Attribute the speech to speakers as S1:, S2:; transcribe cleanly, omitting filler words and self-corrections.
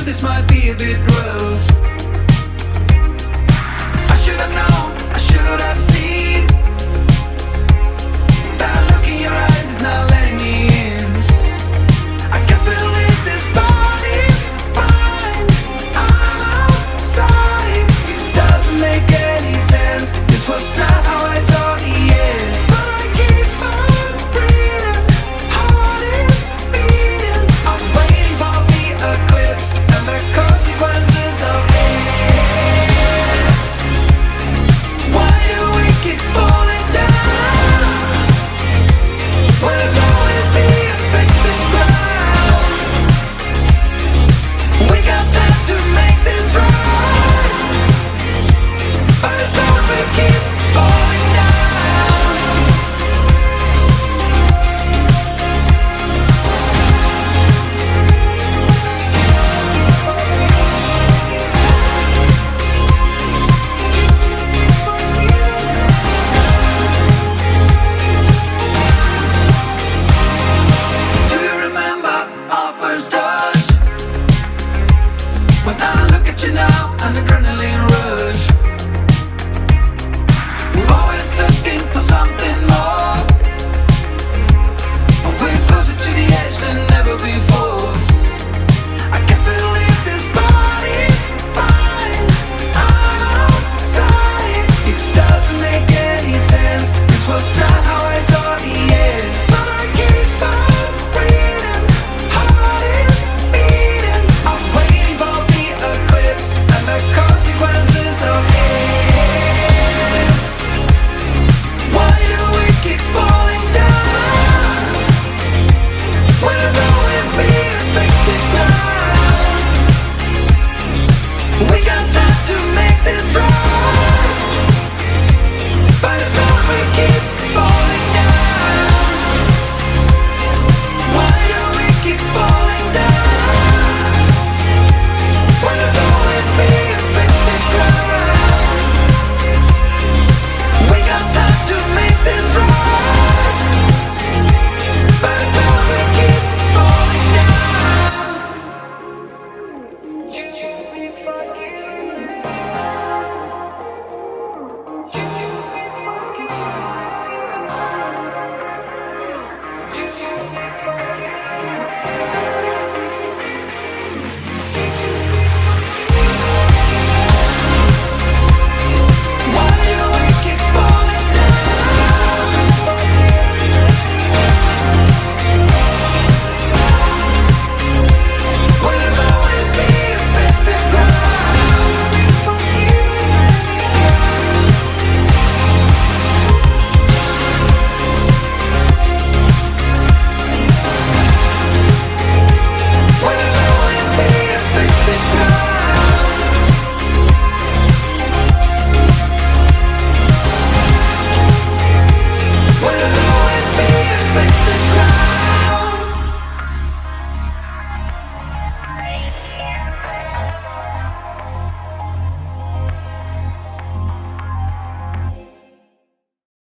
S1: This might be a bit rough. I should have known, I should have seen. That look in your eyes is not letting me in. I can't believe this body's fine. I'm outside. It doesn't make any sense. This was not how I saw the end. But I keep on breathing. Heart is beating. I'm waiting for the eclipse and the consequences of it. Why do we keep falling down when it's always the affected ground? We got time to make this right, but it's hard to keep falling down. Do you remember our first touch? When I look at you now, an adrenaline rush. We're always looking for something